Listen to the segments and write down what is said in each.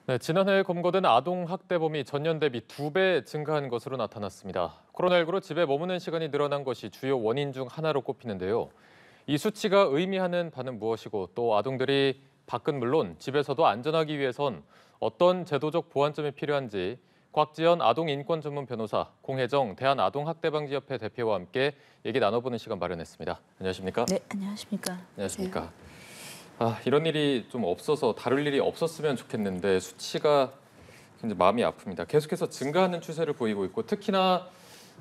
네, 지난해 검거된 아동 학대범이 전년 대비 2배 증가한 것으로 나타났습니다. 코로나19로 집에 머무는 시간이 늘어난 것이 주요 원인 중 하나로 꼽히는데요. 이 수치가 의미하는 바는 무엇이고 또 아동들이 밖은 물론 집에서도 안전하기 위해선 어떤 제도적 보완점이 필요한지 곽지연 아동인권 전문 변호사, 공혜정 대한아동학대방지협회 대표와 함께 얘기 나눠보는 시간 마련했습니다. 안녕하십니까? 네, 안녕하십니까? 안녕하십니까? 이런 일이 좀 없어서 다룰 일이 없었으면 좋겠는데 수치가 굉장히 마음이 아픕니다. 계속해서 증가하는 추세를 보이고 있고 특히나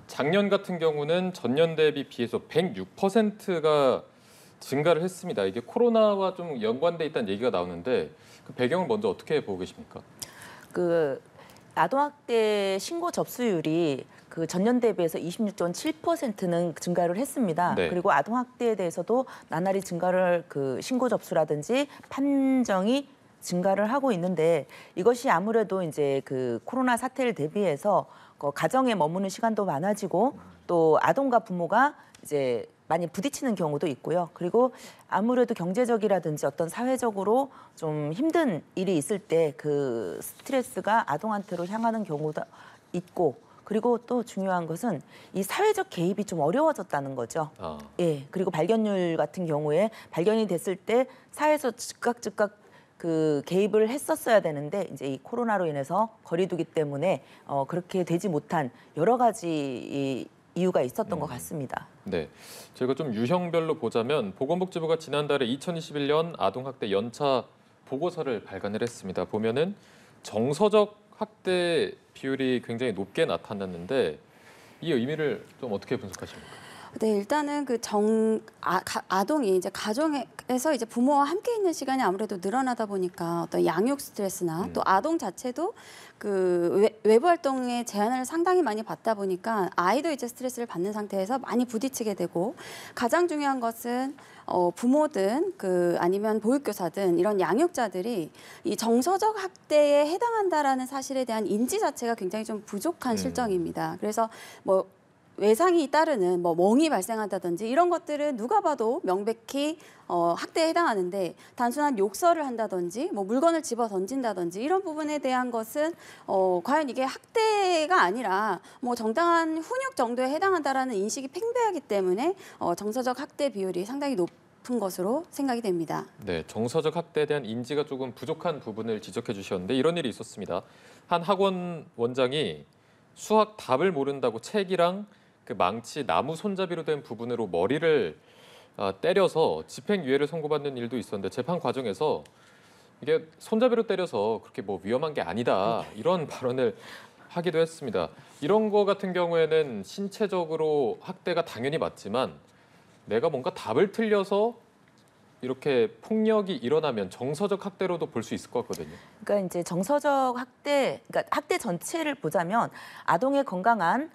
작년 같은 경우는 전년 대비 비해서 106%가 증가를 했습니다. 이게 코로나와 좀 연관돼 있다는 얘기가 나오는데 그 배경을 먼저 어떻게 보고 계십니까? 그 아동학대 신고 접수율이 그 전년 대비해서 26.7%는 증가를 했습니다. 네. 그리고 아동학대에 대해서도 나날이 증가를 신고 접수라든지 판정이 증가를 하고 있는데 이것이 아무래도 이제 코로나 사태를 대비해서 가정에 머무는 시간도 많아지고 또 아동과 부모가 이제 많이 부딪히는 경우도 있고요. 그리고 아무래도 경제적이라든지 어떤 사회적으로 좀 힘든 일이 있을 때 그 스트레스가 아동한테로 향하는 경우도 있고 그리고 또 중요한 것은 이 사회적 개입이 좀 어려워졌다는 거죠. 예. 그리고 발견율 같은 경우에 발견이 됐을 때 사회에서 즉각 개입을 했었어야 되는데 이제 이 코로나로 인해서 거리두기 때문에 그렇게 되지 못한 여러 가지 이유가 있었던 것 같습니다. 네, 저희가 좀 유형별로 보자면 보건복지부가 지난달에 2021년 아동학대 연차 보고서를 발간을 했습니다. 보면은 정서적 학대 비율이 굉장히 높게 나타났는데 이 의미를 좀 어떻게 분석하십니까? 네, 일단은 아동이 이제 가정에서 이제 부모와 함께 있는 시간이 아무래도 늘어나다 보니까 어떤 양육 스트레스나 또 아동 자체도 외부 활동에 제한을 상당히 많이 받다 보니까 아이도 이제 스트레스를 받는 상태에서 많이 부딪히게 되고 가장 중요한 것은 부모든 아니면 보육교사든 이런 양육자들이 이 정서적 학대에 해당한다라는 사실에 대한 인지 자체가 굉장히 좀 부족한 실정입니다. 그래서 외상이 따르는 멍이 발생한다든지 이런 것들은 누가 봐도 명백히 학대에 해당하는데 단순한 욕설을 한다든지 물건을 집어 던진다든지 이런 부분에 대한 것은 과연 이게 학대가 아니라 정당한 훈육 정도에 해당한다라는 인식이 팽배하기 때문에 정서적 학대 비율이 상당히 높은 것으로 생각이 됩니다. 네, 정서적 학대에 대한 인지가 조금 부족한 부분을 지적해 주셨는데 이런 일이 있었습니다. 한 학원 원장이 수학 답을 모른다고 책이랑 그 망치, 나무 손잡이로 된 부분으로 머리를 때려서 집행유예를 선고받는 일도 있었는데 재판 과정에서 이게 손잡이로 때려서 그렇게 위험한 게 아니다 이런 발언을 하기도 했습니다. 이런 거 같은 경우에는 신체적으로 학대가 당연히 맞지만 내가 뭔가 답을 틀려서 이렇게 폭력이 일어나면 정서적 학대로도 볼 수 있을 것 같거든요. 그러니까 이제 정서적 학대, 그러니까 학대 전체를 보자면 아동의 건강한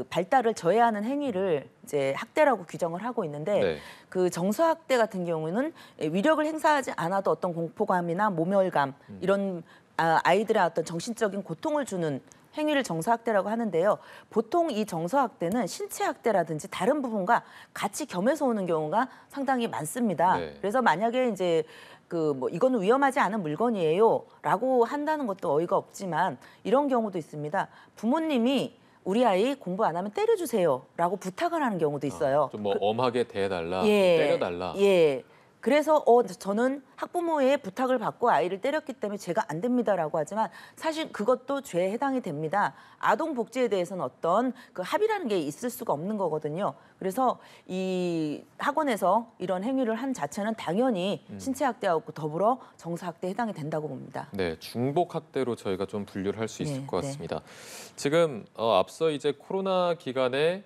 발달을 저해하는 행위를 이제 학대라고 규정을 하고 있는데 네. 그 정서학대 같은 경우는 위력을 행사하지 않아도 어떤 공포감이나 모멸감 이런 아이들의 어떤 정신적인 고통을 주는 행위를 정서학대라고 하는데요. 보통 이 정서학대는 신체학대라든지 다른 부분과 같이 겸해서 오는 경우가 상당히 많습니다. 네. 그래서 만약에 이제 이거는 위험하지 않은 물건이에요라고 한다는 것도 어이가 없지만 이런 경우도 있습니다. 부모님이 우리 아이 공부 안 하면 때려주세요라고 부탁을 하는 경우도 있어요. 좀 엄하게 대해달라, 예, 때려달라. 예. 그래서 저는 학부모의 부탁을 받고 아이를 때렸기 때문에 죄가 안 됩니다라고 하지만 사실 그것도 죄에 해당이 됩니다. 아동 복지에 대해서는 어떤 합의라는 게 있을 수가 없는 거거든요. 그래서 이 학원에서 이런 행위를 한 자체는 당연히 신체 학대하고 더불어 정서 학대에 해당이 된다고 봅니다. 네, 중복 학대로 저희가 좀 분류를 할 수 있을 네, 것 같습니다. 지금 앞서 이제 코로나 기간에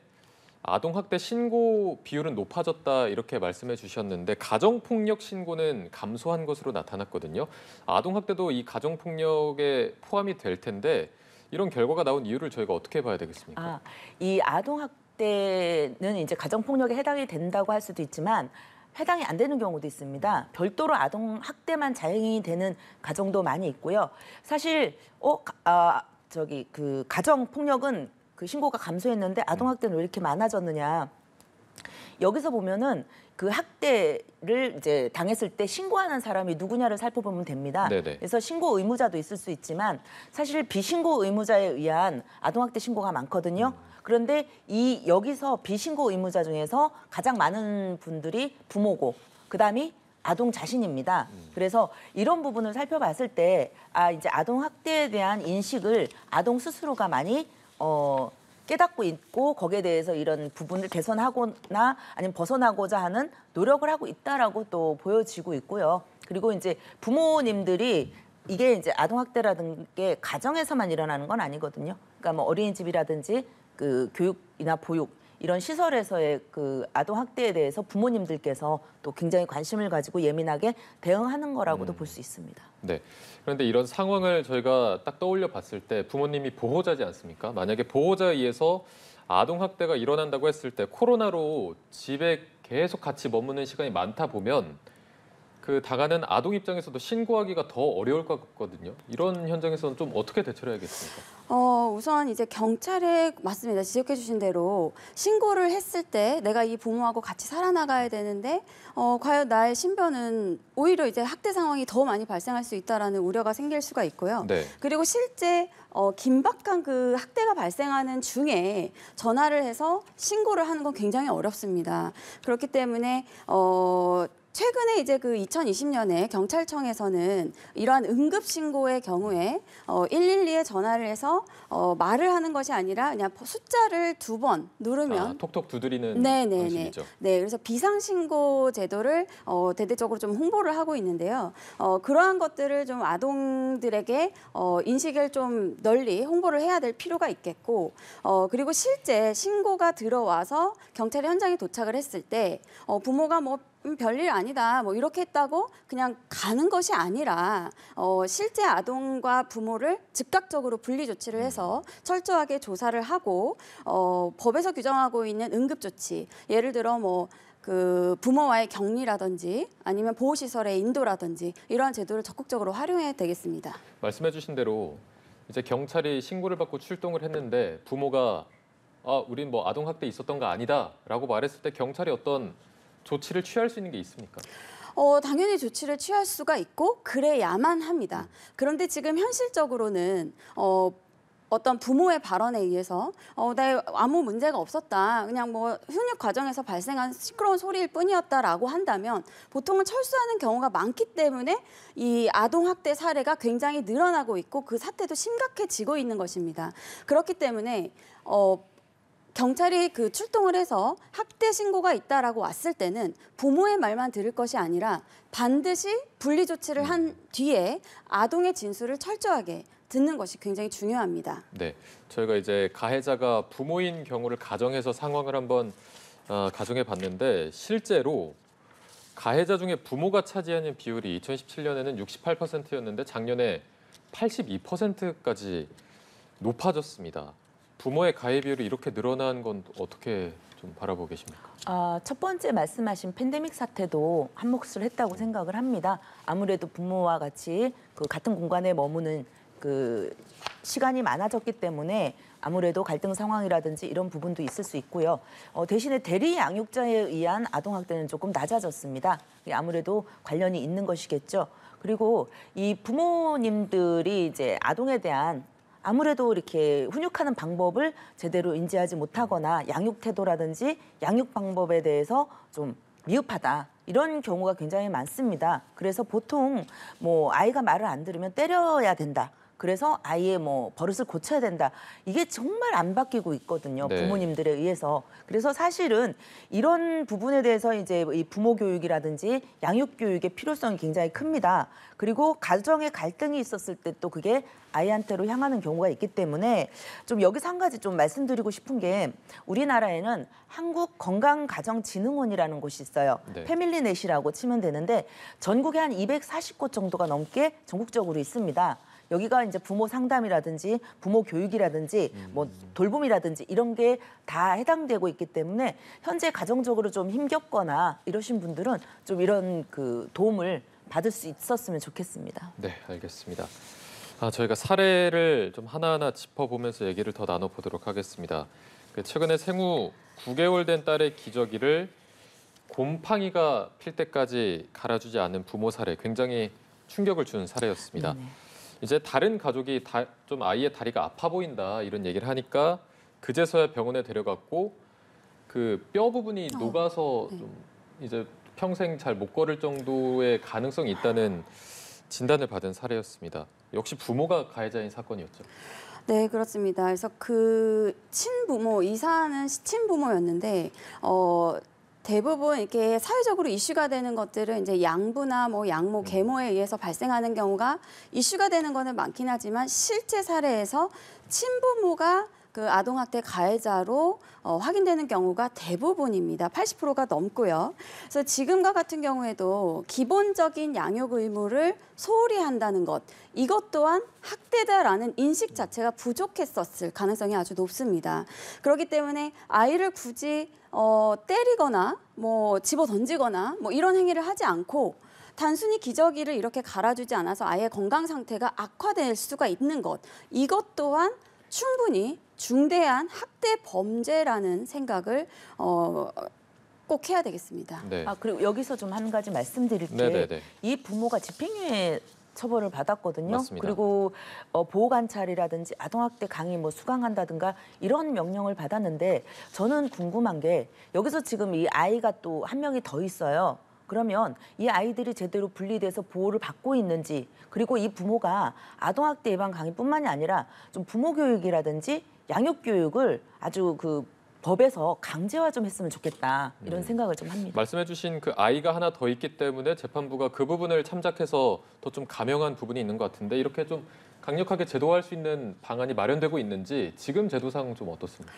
아동 학대 신고 비율은 높아졌다 이렇게 말씀해 주셨는데 가정 폭력 신고는 감소한 것으로 나타났거든요. 아동 학대도 이 가정 폭력에 포함이 될 텐데 이런 결과가 나온 이유를 저희가 어떻게 봐야 되겠습니까? 이 아동 학대는 이제 가정 폭력에 해당이 된다고 할 수도 있지만 해당이 안 되는 경우도 있습니다. 별도로 아동 학대만 자행이 되는 가정도 많이 있고요. 사실 가정 폭력은 신고가 감소했는데 아동학대는 왜 이렇게 많아졌느냐. 여기서 보면은 그 학대를 이제 당했을 때 신고하는 사람이 누구냐를 살펴보면 됩니다. 네네. 그래서 신고 의무자도 있을 수 있지만 사실 비신고 의무자에 의한 아동학대 신고가 많거든요. 그런데 이 여기서 비신고 의무자 중에서 가장 많은 분들이 부모고 그다음이 아동 자신입니다. 그래서 이런 부분을 살펴봤을 때 이제 아동 학대에 대한 인식을 아동 스스로가 많이 깨닫고 있고 거기에 대해서 이런 부분을 개선하거나 아니면 벗어나고자 하는 노력을 하고 있다라고 또 보여지고 있고요. 그리고 이제 부모님들이 이게 이제 아동 학대라는 게 가정에서만 일어나는 건 아니거든요. 그러니까 뭐 어린이집이라든지 그 교육이나 보육 이런 시설에서의 그 아동 학대에 대해서 부모님들께서 또 굉장히 관심을 가지고 예민하게 대응하는 거라고도 볼 수 있습니다. 네. 그런데 이런 상황을 저희가 딱 떠올려 봤을 때 부모님이 보호자지 않습니까? 만약에 보호자에 의해서 아동 학대가 일어난다고 했을 때 코로나로 집에 계속 같이 머무는 시간이 많다 보면 그 다가는 아동 입장에서도 신고하기가 더 어려울 것 같거든요. 이런 현장에서는 좀 어떻게 대처를 해야겠습니까? 우선 이제 경찰에 맞습니다. 지적해 주신 대로 신고를 했을 때 내가 이 부모하고 같이 살아나가야 되는데 과연 나의 신변은 오히려 이제 학대 상황이 더 많이 발생할 수 있다라는 우려가 생길 수가 있고요. 네. 그리고 실제 긴박한 그 학대가 발생하는 중에 전화를 해서 신고를 하는 건 굉장히 어렵습니다. 그렇기 때문에 최근에 이제 그 2020년에 경찰청에서는 이러한 응급 신고의 경우에 112에 전화를 해서 말을 하는 것이 아니라 그냥 숫자를 2번 누르면 톡톡 두드리는 네네네. 방식이죠. 네, 그래서 비상신고 제도를 대대적으로 좀 홍보를 하고 있는데요. 그러한 것들을 좀 아동들에게 인식을 좀 널리 홍보를 해야 될 필요가 있겠고, 그리고 실제 신고가 들어와서 경찰이 현장에 도착을 했을 때 부모가 뭐 별일 아니다 뭐 이렇게 했다고 그냥 가는 것이 아니라 실제 아동과 부모를 즉각적으로 분리 조치를 해서 철저하게 조사를 하고 법에서 규정하고 있는 응급조치 예를 들어 뭐 그 부모와의 격리라든지 아니면 보호시설의 인도라든지 이러한 제도를 적극적으로 활용해야 되겠습니다. 말씀해주신 대로 이제 경찰이 신고를 받고 출동을 했는데 부모가 우린 뭐 아동 학대 있었던 거 아니다라고 말했을 때 경찰이 어떤 조치를 취할 수 있는 게 있습니까? 당연히 조치를 취할 수가 있고 그래야만 합니다. 그런데 지금 현실적으로는 어떤 부모의 발언에 의해서 나 아무 문제가 없었다. 그냥 뭐 훈육 과정에서 발생한 시끄러운 소리일 뿐이었다라고 한다면 보통은 철수하는 경우가 많기 때문에 이 아동 학대 사례가 굉장히 늘어나고 있고 그 사태도 심각해지고 있는 것입니다. 그렇기 때문에 경찰이 그 출동을 해서 학대 신고가 있다라고 왔을 때는 부모의 말만 들을 것이 아니라 반드시 분리 조치를 한 뒤에 아동의 진술을 철저하게 듣는 것이 굉장히 중요합니다. 네, 저희가 이제 가해자가 부모인 경우를 가정해서 상황을 한번 가정해 봤는데 실제로 가해자 중에 부모가 차지하는 비율이 2017년에는 68%였는데 작년에 82%까지 높아졌습니다. 부모의 가해 비율이 이렇게 늘어난 건 어떻게 좀 바라보고 계십니까? 첫 번째 말씀하신 팬데믹 사태도 한 몫을 했다고 생각을 합니다. 아무래도 부모와 같이 그 같은 공간에 머무는 그 시간이 많아졌기 때문에 아무래도 갈등 상황이라든지 이런 부분도 있을 수 있고요. 대신에 대리 양육자에 의한 아동 학대는 조금 낮아졌습니다. 아무래도 관련이 있는 것이겠죠. 그리고 이 부모님들이 이제 아동에 대한 아무래도 이렇게 훈육하는 방법을 제대로 인지하지 못하거나 양육 태도라든지 양육 방법에 대해서 좀 미흡하다. 이런 경우가 굉장히 많습니다. 그래서 보통 뭐 아이가 말을 안 들으면 때려야 된다. 그래서 아이의 뭐 버릇을 고쳐야 된다. 이게 정말 안 바뀌고 있거든요. 네. 부모님들에 의해서. 그래서 사실은 이런 부분에 대해서 이제 이 부모 교육이라든지 양육 교육의 필요성이 굉장히 큽니다. 그리고 가정에 갈등이 있었을 때 또 그게 아이한테로 향하는 경우가 있기 때문에 좀 여기서 한 가지 좀 말씀드리고 싶은 게 우리나라에는 한국건강가정진흥원이라는 곳이 있어요. 네. 패밀리넷이라고 치면 되는데 전국에 한 240곳 정도가 넘게 전국적으로 있습니다. 여기가 이제 부모 상담이라든지 부모 교육이라든지 뭐 돌봄이라든지 이런 게 다 해당되고 있기 때문에 현재 가정적으로 좀 힘겹거나 이러신 분들은 좀 이런 그 도움을 받을 수 있었으면 좋겠습니다. 네, 알겠습니다. 저희가 사례를 좀 하나하나 짚어보면서 얘기를 더 나눠보도록 하겠습니다. 최근에 생후 9개월 된 딸의 기저귀를 곰팡이가 필 때까지 갈아주지 않은 부모 사례 굉장히 충격을 준 사례였습니다. 네네. 이제 다른 가족이 좀 아이의 다리가 아파 보인다 이런 얘기를 하니까 그제서야 병원에 데려갔고 그 뼈 부분이 녹아서 네. 좀 이제 평생 잘 못 걸을 정도의 가능성이 있다는 진단을 받은 사례였습니다. 역시 부모가 가해자인 사건이었죠. 네, 그렇습니다. 그래서 그 친부모, 이사는 친부모였는데 대부분 이렇게 사회적으로 이슈가 되는 것들은 이제 양부나 뭐 양모, 계모에 의해서 발생하는 경우가 이슈가 되는 거는 많긴 하지만 실제 사례에서 친부모가 그 아동학대 가해자로 확인되는 경우가 대부분입니다. 80%가 넘고요. 그래서 지금과 같은 경우에도 기본적인 양육 의무를 소홀히 한다는 것, 이것 또한 학대다라는 인식 자체가 부족했었을 가능성이 아주 높습니다. 그렇기 때문에 아이를 굳이 때리거나 뭐 집어 던지거나 뭐 이런 행위를 하지 않고 단순히 기저귀를 이렇게 갈아주지 않아서 아이의 건강 상태가 악화될 수가 있는 것, 이것 또한 충분히 중대한 학대 범죄라는 생각을 꼭 해야 되겠습니다. 네. 그리고 여기서 좀 한 가지 말씀드릴 게 네네네. 이 부모가 집행유예 처벌을 받았거든요. 맞습니다. 그리고 보호관찰이라든지 아동학대 강의 뭐 수강한다든가 이런 명령을 받았는데 저는 궁금한 게 여기서 지금 이 아이가 또 한 명이 더 있어요. 그러면 이 아이들이 제대로 분리돼서 보호를 받고 있는지, 그리고 이 부모가 아동학대 예방 강의뿐만이 아니라 좀 부모 교육이라든지 양육 교육을 아주 그 법에서 강제화 좀 했으면 좋겠다 이런 생각을 좀 합니다. 말씀해주신 그 아이가 하나 더 있기 때문에 재판부가 그 부분을 참작해서 더 좀 감형한 부분이 있는 것 같은데 이렇게 좀 강력하게 제도화할 수 있는 방안이 마련되고 있는지 지금 제도상 좀 어떻습니까?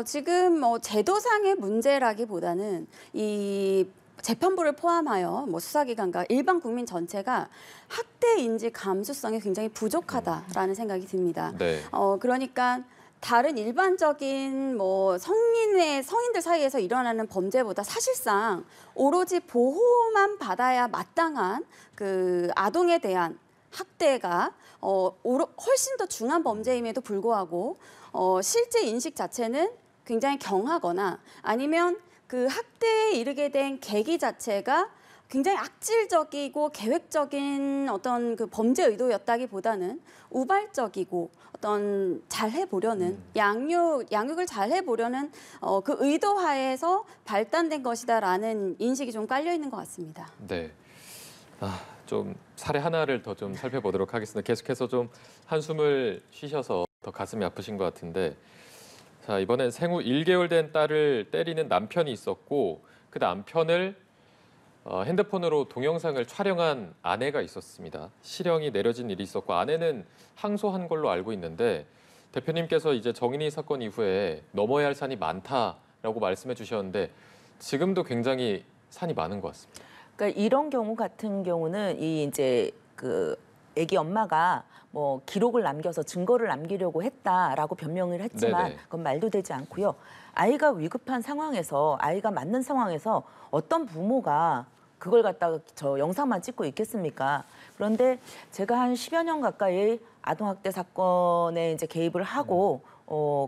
지금 제도상의 문제라기보다는 이 재판부를 포함하여 뭐 수사기관과 일반 국민 전체가 학대 인지 감수성이 굉장히 부족하다라는 생각이 듭니다. 네. 그러니까 다른 일반적인 뭐 성인들 사이에서 일어나는 범죄보다 사실상 오로지 보호만 받아야 마땅한 그 아동에 대한 학대가 훨씬 더 중한 범죄임에도 불구하고 실제 인식 자체는 굉장히 경하거나 아니면 그 학대에 이르게 된 계기 자체가 굉장히 악질적이고 계획적인 어떤 그 범죄 의도였다기보다는 우발적이고 어떤 잘해보려는 양육을 잘해보려는 그 의도하에서 발단된 것이다라는 인식이 좀 깔려 있는 것 같습니다. 네. 좀 사례 하나를 더 좀 살펴보도록 하겠습니다. 계속해서 좀 한숨을 쉬셔서 더 가슴이 아프신 것 같은데 자, 이번엔 생후 1개월 된 딸을 때리는 남편이 있었고 그 남편을 핸드폰으로 동영상을 촬영한 아내가 있었습니다. 실형이 내려진 일이 있었고 아내는 항소한 걸로 알고 있는데 대표님께서 이제 정인이 사건 이후에 넘어야 할 산이 많다라고 말씀해 주셨는데 지금도 굉장히 산이 많은 것 같습니다. 그러니까 이런 경우 같은 경우는 이 이제 그 아기 엄마가 뭐 기록을 남겨서 증거를 남기려고 했다라고 변명을 했지만 네네. 그건 말도 되지 않고요. 아이가 위급한 상황에서 아이가 맞는 상황에서 어떤 부모가 그걸 갖다가 저 영상만 찍고 있겠습니까? 그런데 제가 한 10여 년 가까이 아동학대 사건에 이제 개입을 하고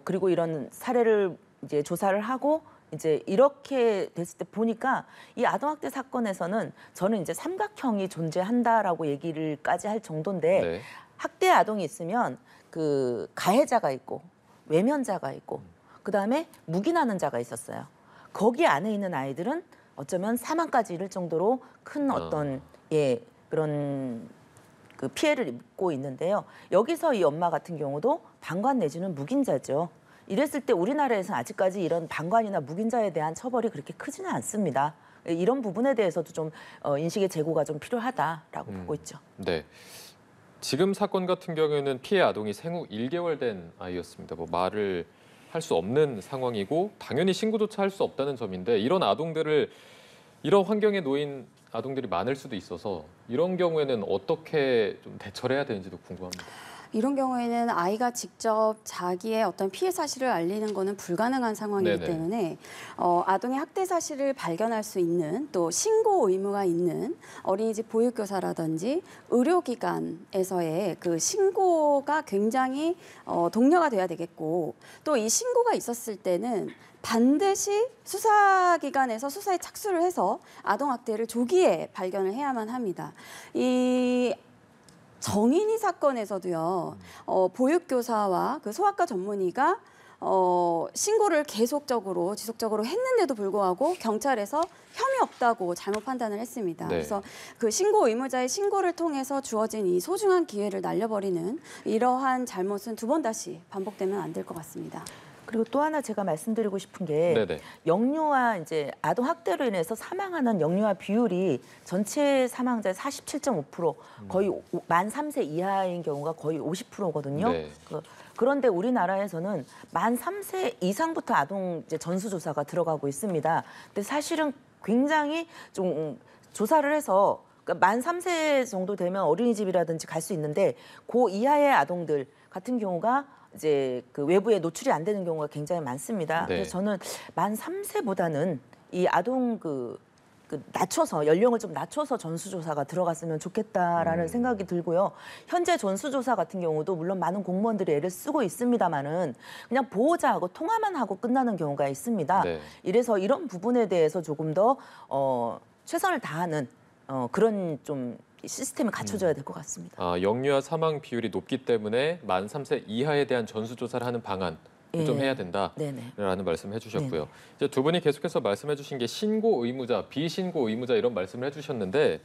그리고 이런 사례를 이제 조사를 하고 이제 이렇게 됐을 때 보니까 이 아동학대 사건에서는 저는 이제 삼각형이 존재한다라고 얘기를까지 할 정도인데 네. 학대 아동이 있으면 그 가해자가 있고 외면자가 있고 그다음에 묵인하는 자가 있었어요. 거기 안에 있는 아이들은 어쩌면 사망까지 이를 정도로 큰 어떤 그런 그 피해를 입고 있는데요. 여기서 이 엄마 같은 경우도 방관 내지는 묵인자죠. 이랬을 때 우리나라에서는 아직까지 이런 방관이나 묵인자에 대한 처벌이 그렇게 크지는 않습니다. 이런 부분에 대해서도 좀 인식의 제고가 좀 필요하다라고 보고 있죠. 네. 지금 사건 같은 경우에는 피해 아동이 생후 1개월 된 아이였습니다. 뭐 말을 할 수 없는 상황이고 당연히 신고조차 할 수 없다는 점인데 이런 아동들을 이런 환경에 놓인 아동들이 많을 수도 있어서 이런 경우에는 어떻게 좀 대처를 해야 되는지도 궁금합니다. 이런 경우에는 아이가 직접 자기의 어떤 피해 사실을 알리는 것은 불가능한 상황이기 네네. 때문에 아동의 학대 사실을 발견할 수 있는 또 신고 의무가 있는 어린이집 보육교사라든지 의료기관에서의 그 신고가 굉장히 독려가 돼야 되겠고 또 이 신고가 있었을 때는 반드시 수사기관에서 수사에 착수를 해서 아동학대를 조기에 발견을 해야만 합니다. 이 정인이 사건에서도요, 보육교사와 그 소아과 전문의가 신고를 계속적으로 지속적으로 했는데도 불구하고 경찰에서 혐의 없다고 잘못 판단을 했습니다. 네. 그래서 그 신고 의무자의 신고를 통해서 주어진 이 소중한 기회를 날려버리는 이러한 잘못은 두 번 다시 반복되면 안 될 것 같습니다. 그리고 또 하나 제가 말씀드리고 싶은 게 네네. 영유아 이제 아동 학대로 인해서 사망하는 영유아 비율이 전체 사망자의 47.5% 거의 만 3세 이하인 경우가 거의 50%거든요. 네. 그런데 우리나라에서는 만 3세 이상부터 아동 이제 전수조사가 들어가고 있습니다. 근데 사실은 굉장히 좀 조사를 해서 그러니까 만 3세 정도 되면 어린이집이라든지 갈 수 있는데 그 이하의 아동들 같은 경우가 이제 그 외부에 노출이 안 되는 경우가 굉장히 많습니다. 네. 그래서 저는 만 3세보다는 이 아동 그 낮춰서 연령을 좀 낮춰서 전수조사가 들어갔으면 좋겠다라는 생각이 들고요. 현재 전수조사 같은 경우도 물론 많은 공무원들이 애를 쓰고 있습니다만은 그냥 보호자하고 통화만 하고 끝나는 경우가 있습니다. 네. 이래서 이런 부분에 대해서 조금 더 최선을 다하는 그런 좀 시스템을 갖춰줘야 될 것 같습니다. 영유아 사망 비율이 높기 때문에 만 3세 이하에 대한 전수조사를 하는 방안 좀 해야 된다라는 말씀을 해주셨고요. 이제 두 분이 계속해서 말씀해주신 게 신고 의무자, 비신고 의무자 이런 말씀을 해주셨는데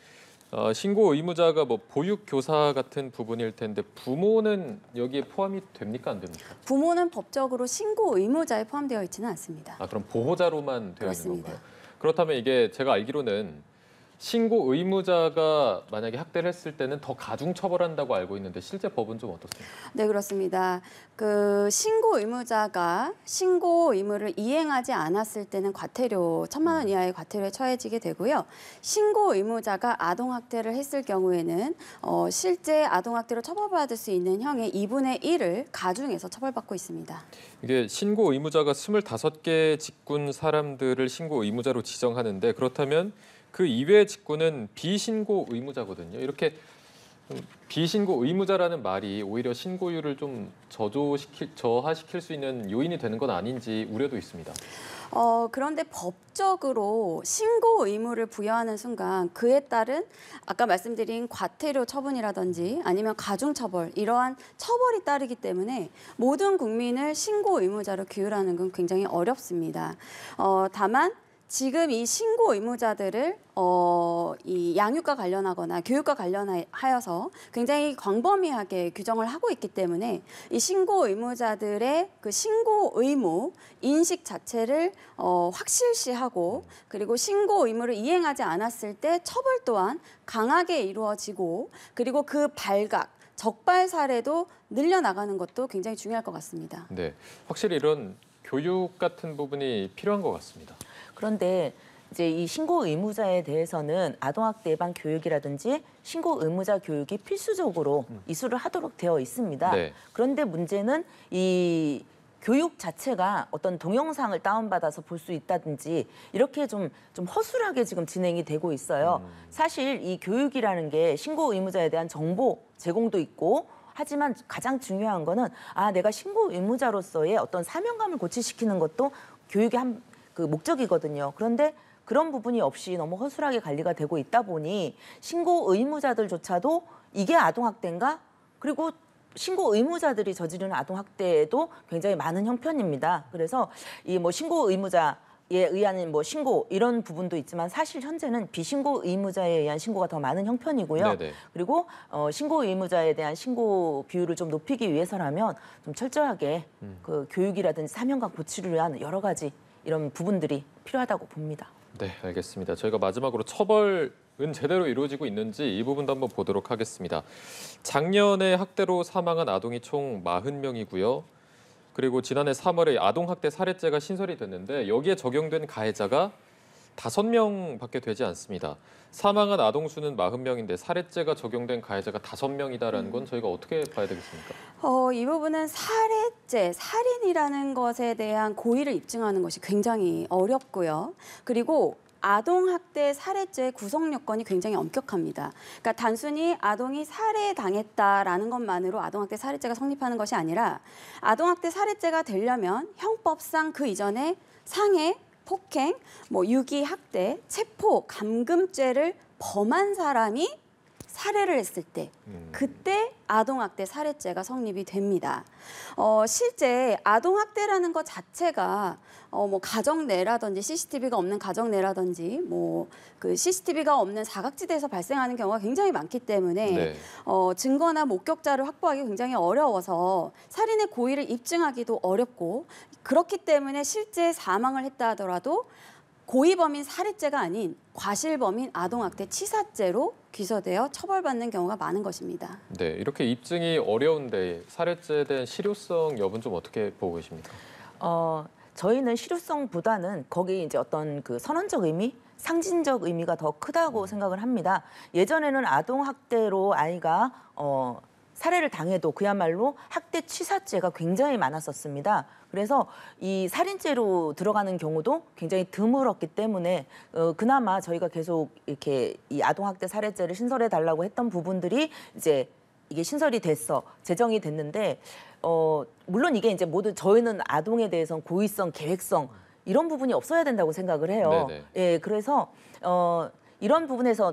신고 의무자가 뭐 보육교사 같은 부분일 텐데 부모는 여기에 포함이 됩니까 안 됩니까? 부모는 법적으로 신고 의무자에 포함되어 있지는 않습니다. 그럼 보호자로만 되어 그렇습니다. 있는 건가요? 그렇다면 이게 제가 알기로는 신고 의무자가 만약에 학대를 했을 때는 더 가중 처벌한다고 알고 있는데 실제 법은 좀 어떻습니까? 네, 그렇습니다. 그 신고 의무자가 신고 의무를 이행하지 않았을 때는 과태료 1,000만 원 이하의 과태료에 처해지게 되고요. 신고 의무자가 아동 학대를 했을 경우에는 실제 아동 학대로 처벌받을 수 있는 형의 2분의 1을 가중해서 처벌받고 있습니다. 이게 신고 의무자가 25개 직군 사람들을 신고 의무자로 지정하는데 그렇다면 그 이외의 직군은 비신고 의무자거든요. 이렇게 비신고 의무자라는 말이 오히려 신고율을 좀 저하시킬 수 있는 요인이 되는 건 아닌지 우려도 있습니다. 그런데 법적으로 신고 의무를 부여하는 순간 그에 따른 아까 말씀드린 과태료 처분이라든지 아니면 가중처벌 이러한 처벌이 따르기 때문에 모든 국민을 신고 의무자로 규율하는 건 굉장히 어렵습니다. 다만 지금 이 신고 의무자들을 이 양육과 관련하거나 교육과 관련하여서 굉장히 광범위하게 규정을 하고 있기 때문에 이 신고 의무자들의 그 신고 의무 인식 자체를 확실시하고 그리고 신고 의무를 이행하지 않았을 때 처벌 또한 강하게 이루어지고 그리고 그 발각 적발 사례도 늘려나가는 것도 굉장히 중요할 것 같습니다. 네, 확실히 이런 교육 같은 부분이 필요한 것 같습니다. 그런데 이제 이 신고 의무자에 대해서는 아동학대 예방 교육이라든지 신고 의무자 교육이 필수적으로 이수를 하도록 되어 있습니다. 네. 그런데 문제는 이 교육 자체가 어떤 동영상을 다운받아서 볼 수 있다든지 이렇게 좀 허술하게 지금 진행이 되고 있어요. 사실 이 교육이라는 게 신고 의무자에 대한 정보 제공도 있고 하지만 가장 중요한 거는 내가 신고 의무자로서의 어떤 사명감을 고취시키는 것도 교육의 그 목적이거든요. 그런데 그런 부분이 없이 너무 허술하게 관리가 되고 있다 보니 신고 의무자들조차도 이게 아동학대인가? 그리고 신고 의무자들이 저지르는 아동학대도 굉장히 많은 형편입니다. 그래서 이 뭐 신고 의무자에 의한 뭐 신고 이런 부분도 있지만 사실 현재는 비신고 의무자에 의한 신고가 더 많은 형편이고요. 네네. 그리고 신고 의무자에 대한 신고 비율을 좀 높이기 위해서라면 좀 철저하게 그 교육이라든지 사명감 고취를 위한 여러 가지 이런 부분들이 필요하다고 봅니다. 네, 알겠습니다. 저희가 마지막으로 처벌은 제대로 이루어지고 있는지 이 부분도 한번 보도록 하겠습니다. 작년에 학대로 사망한 아동이 총 40명이고요. 그리고 지난해 3월에 아동학대 살해죄가 신설이 됐는데 여기에 적용된 가해자가 5명밖에 되지 않습니다. 사망한 아동 수는 40명인데 살해죄가 적용된 가해자가 5명이다라는 건 저희가 어떻게 봐야 되겠습니까? 이 부분은 살해죄, 살인이라는 것에 대한 고의를 입증하는 것이 굉장히 어렵고요. 그리고 아동학대 살해죄 구성 요건이 굉장히 엄격합니다. 그러니까 단순히 아동이 살해당했다라는 것만으로 아동학대 살해죄가 성립하는 것이 아니라 아동학대 살해죄가 되려면 형법상 그 이전에 상해, 폭행, 유기, 학대, 체포, 감금죄를 범한 사람이 살해를 했을 때 그때 아동학대 살해죄가 성립이 됩니다. 실제 아동학대라는 것 자체가 가정 내라든지 CCTV가 없는 가정 내라든지 그 CCTV가 없는 사각지대에서 발생하는 경우가 굉장히 많기 때문에 네. 증거나 목격자를 확보하기 굉장히 어려워서 살인의 고의를 입증하기도 어렵고 그렇기 때문에 실제 사망을 했다 하더라도 고의범인 살해죄가 아닌 과실범인 아동학대 치사죄로 기소되어 처벌받는 경우가 많은 것입니다. 네, 이렇게 입증이 어려운데 살해죄에 대한 실효성 여부는 좀 어떻게 보고 계십니까? 저희는 실효성보다는 거기 이제 어떤 그 선언적 의미, 상징적 의미가 더 크다고 생각을 합니다. 예전에는 아동 학대로 아이가 살해를 당해도 그야말로 학대 치사죄가 굉장히 많았었습니다. 그래서 이 살인죄로 들어가는 경우도 굉장히 드물었기 때문에 그나마 저희가 계속 이렇게 이 아동학대 살해죄를 신설해 달라고 했던 부분들이 이제 이게 신설이 됐어, 제정이 됐는데 물론 이게 이제 모두 저희는 아동에 대해서는 고의성, 계획성 이런 부분이 없어야 된다고 생각을 해요. 네네. 예, 그래서 이런 부분에서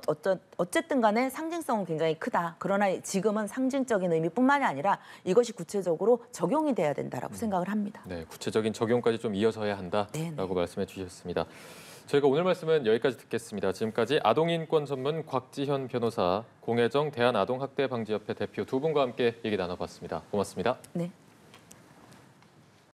어쨌든 간에 상징성은 굉장히 크다. 그러나 지금은 상징적인 의미뿐만이 아니라 이것이 구체적으로 적용이 돼야 된다라고 생각을 합니다. 네, 구체적인 적용까지 좀 이어져야 한다라고 네네. 말씀해 주셨습니다. 저희가 오늘 말씀은 여기까지 듣겠습니다. 지금까지 아동인권 전문 곽지현 변호사, 공혜정 대한아동학대방지협회 대표 두 분과 함께 얘기 나눠봤습니다. 고맙습니다. 네.